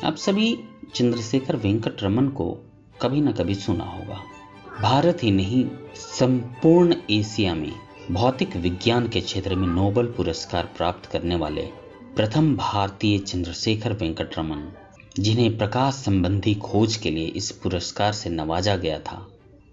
आप सभी चंद्रशेखर वेंकट रमन को कभी न कभी सुना होगा। भारत ही नहीं, संपूर्ण एशिया में भौतिक विज्ञान के क्षेत्र में नोबेल पुरस्कार प्राप्त करने वाले प्रथम भारतीय चंद्रशेखर वेंकट रमन, जिन्हें प्रकाश संबंधी खोज के लिए इस पुरस्कार से नवाजा गया था।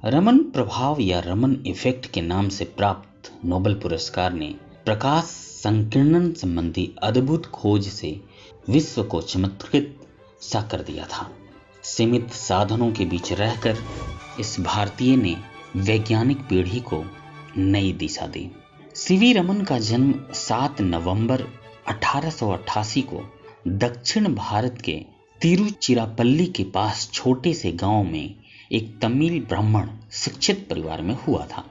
रमन प्रभाव या रमन इफेक्ट के नाम से प्राप्त नोबेल पुरस्कार ने प्रकाश संकीर्णन संबंधी अद्भुत खोज से विश्व को चमत्कृत सा कर दिया था। सीमित साधनों के बीच रहकर इस भारतीय ने वैज्ञानिक पीढ़ी को नई दिशा दी। सीवी रमन का जन्म 7 नवंबर 1888 को दक्षिण भारत के तिरुचिरापल्ली के पास छोटे से गांव में एक तमिल ब्राह्मण शिक्षित परिवार में हुआ था।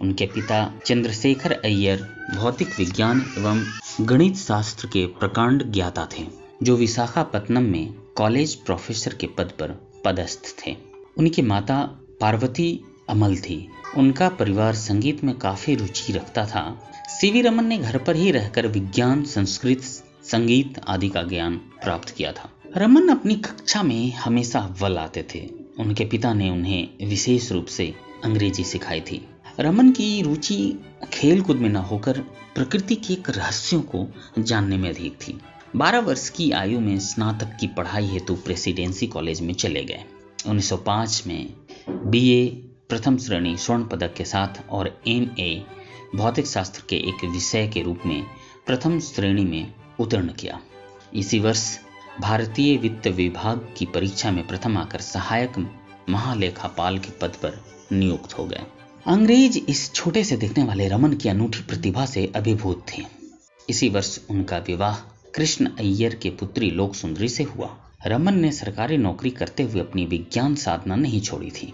उनके पिता चंद्रशेखर अय्यर भौतिक विज्ञान एवं गणित शास्त्र के प्रकांड ज्ञाता थे, जो विशाखापत्तनम में कॉलेज प्रोफेसर के पद पर पदस्थ थे। उनकी माता पार्वती अमल थी। उनका परिवार संगीत में काफी रुचि रखता था। सीवी रमन ने घर पर ही रहकर विज्ञान, संस्कृत, संगीत आदि का ज्ञान प्राप्त किया था। रमन अपनी कक्षा में हमेशा अव्वल आते थे। उनके पिता ने उन्हें विशेष रूप से अंग्रेजी सिखाई थी। रमन की रुचि खेल कूद में न होकर प्रकृति के रहस्यों को जानने में अधिक थी। 12 वर्ष की आयु में स्नातक की पढ़ाई हेतु प्रेसिडेंसी कॉलेज में चले गए। 1905 में बीए प्रथम श्रेणी स्वर्ण पदक के साथ और एमए भौतिक शास्त्र के एक विषय के रूप में प्रथम श्रेणी में उत्तीर्ण किया। इसी वर्ष भारतीय वित्त विभाग की परीक्षा में प्रथम आकर सहायक महालेखापाल के पद पर नियुक्त हो गए। अंग्रेज इस छोटे से दिखने वाले रमन की अनूठी प्रतिभा से अभिभूत थे। इसी वर्ष उनका विवाह कृष्ण अय्यर के पुत्री लोक सुंदरी से हुआ। रमन ने सरकारी नौकरी करते हुए अपनी विज्ञान साधना नहीं छोड़ी थी।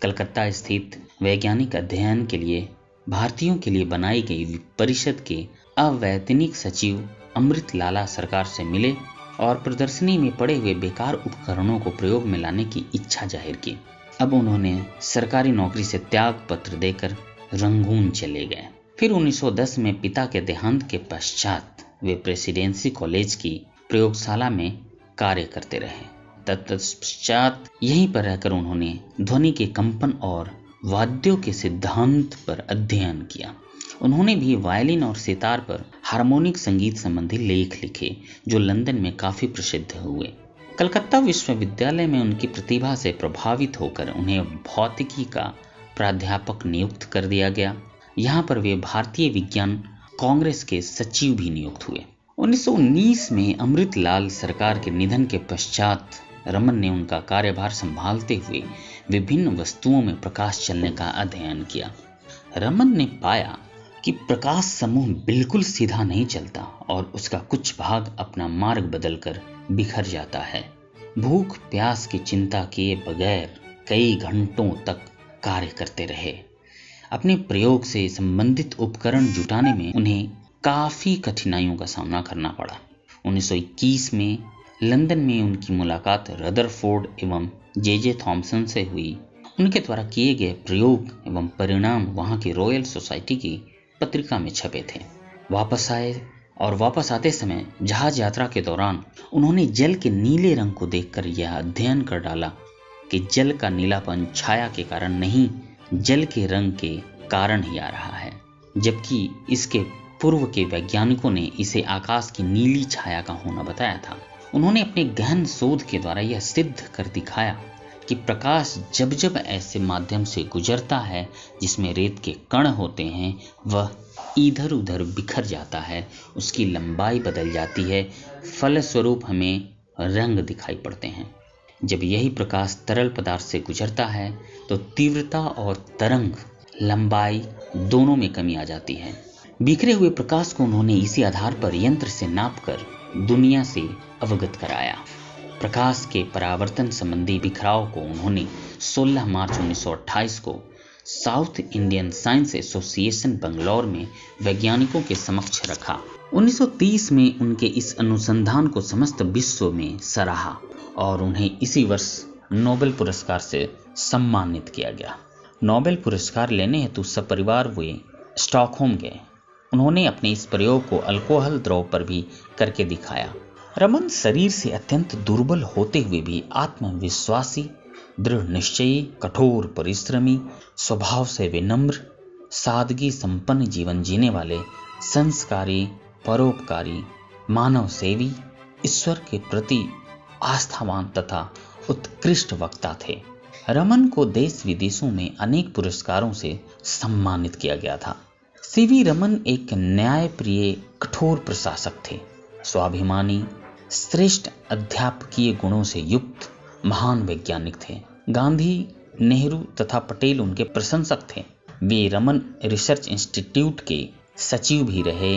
कलकत्ता स्थित वैज्ञानिक अध्ययन के लिए भारतीयों के लिए बनाई गई परिषद के अवैतनिक सचिव अमृत लाला सरकार से मिले और प्रदर्शनी में पड़े हुए बेकार उपकरणों को प्रयोग में लाने की इच्छा जाहिर की। अब उन्होंने सरकारी नौकरी से त्याग पत्र देकर रंगून चले गए। फिर 1910 में पिता के देहांत के पश्चात वे प्रेसिडेंसी कॉलेज की प्रयोगशाला में कार्य करते रहे। तत्पश्चात यहीं पर रहकर उन्होंने ध्वनि के कंपन और वाद्यों के सिद्धांत पर अध्ययन किया। उन्होंने भी वायलिन और सितार पर हार्मोनिक संगीत संबंधी लेख लिखे, जो लंदन में काफी प्रसिद्ध हुए। कलकत्ता विश्वविद्यालय में उनकी प्रतिभा से प्रभावित होकर उन्हें भौतिकी का प्राध्यापक नियुक्त कर दिया गया। यहाँ पर वे भारतीय विज्ञान कांग्रेस के सचिव भी नियुक्त हुए। 1919 में अमृतलाल सरकार के निधन के पश्चात रमन ने उनका कार्यभार संभालते हुए विभिन्न वस्तुओं में प्रकाश चलने का अध्ययन किया। रमन ने पाया कि प्रकाश समूह बिल्कुल सीधा नहीं चलता और उसका कुछ भाग अपना मार्ग बदलकर बिखर जाता है। भूख प्यास की चिंता किए बगैर कई घंटों तक कार्य करते रहे। अपने प्रयोग से संबंधित उपकरण जुटाने में उन्हें काफी कठिनाइयों का सामना करना पड़ा। 1921 में लंदन में उनकी मुलाकात रदरफोर्ड एवं जे थॉमसन से हुई। उनके द्वारा किए गए प्रयोग एवं परिणाम वहां की रॉयल सोसाइटी की पत्रिका में छपे थे। वापस आए और वापस आते समय जहाज यात्रा के दौरान उन्होंने जल के नीले रंग को देखकर यह अध्ययन कर डाला कि जल का नीलापन छाया के कारण नहीं, जल के रंग के कारण ही आ रहा है, जबकि इसके पूर्व के वैज्ञानिकों ने इसे आकाश की नीली छाया का होना बताया था। उन्होंने अपने गहन शोध के द्वारा यह सिद्ध कर दिखाया कि प्रकाश जब जब ऐसे माध्यम से गुजरता है जिसमें रेत के कण होते हैं, वह इधर उधर बिखर जाता है, उसकी लंबाई बदल जाती है, फलस्वरूप हमें रंग दिखाई पड़ते हैं। जब यही प्रकाश तरल पदार्थ से गुजरता है तो तीव्रता और तरंग लंबाई दोनों में कमी आ जाती है। बिखरे हुए प्रकाश को उन्होंने इसी आधार पर यंत्र से नापकर दुनिया से अवगत कराया। प्रकाश के परावर्तन संबंधी बिखराव को उन्होंने 16 मार्च 1928 को south Indian science association Bangalore में वैज्ञानिकों के समक्ष रखा। 1930 में उनके इस अनुसंधान को समस्त विश्व में सराहा और उन्हें इसी वर्ष नोबेल पुरस्कार से सम्मानित किया गया। नोबेल पुरस्कार लेने हेतु सपरिवार वे स्टॉकहोम गए। उन्होंने अपने इस प्रयोग को अल्कोहल द्रव पर भी करके दिखाया रमन शरीर से अत्यंत दुर्बल होते हुए भी आत्मविश्वासी, दृढ़ निश्चयी, कठोर परिश्रमी, स्वभाव से विनम्र, सादगी संपन्न जीवन जीने वाले, संस्कारी, परोपकारी, मानव सेवी, ईश्वर के प्रति आस्थावान तथा उत्कृष्ट वक्ता थे। रमन को देश विदेशों में अनेक पुरस्कारों से सम्मानित किया गया था। सीवी रमन एक न्यायप्रिय, कठोर प्रशासक थे। स्वाभिमानी, श्रेष्ठ अध्यापकीय गुणों से युक्त महान वैज्ञानिक थे। गांधी, नेहरू तथा पटेल उनके प्रशंसक थे। वे रमन रिसर्च इंस्टीट्यूट के सचिव भी रहे।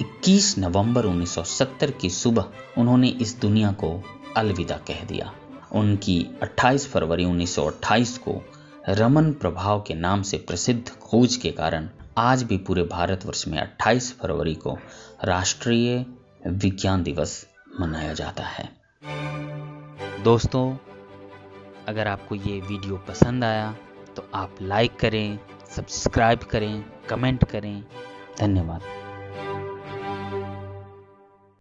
21 नवंबर 1970 की सुबह उन्होंने इस दुनिया को अलविदा कह दिया। उनकी 28 फरवरी 1928 को रमन प्रभाव के नाम से प्रसिद्ध खोज के कारण आज भी पूरे भारतवर्ष में 28 फरवरी को राष्ट्रीय विज्ञान दिवस मनाया जाता है। दोस्तों, अगर आपको ये वीडियो पसंद आया तो आप लाइक करें, सब्सक्राइब करें, कमेंट करें। धन्यवाद।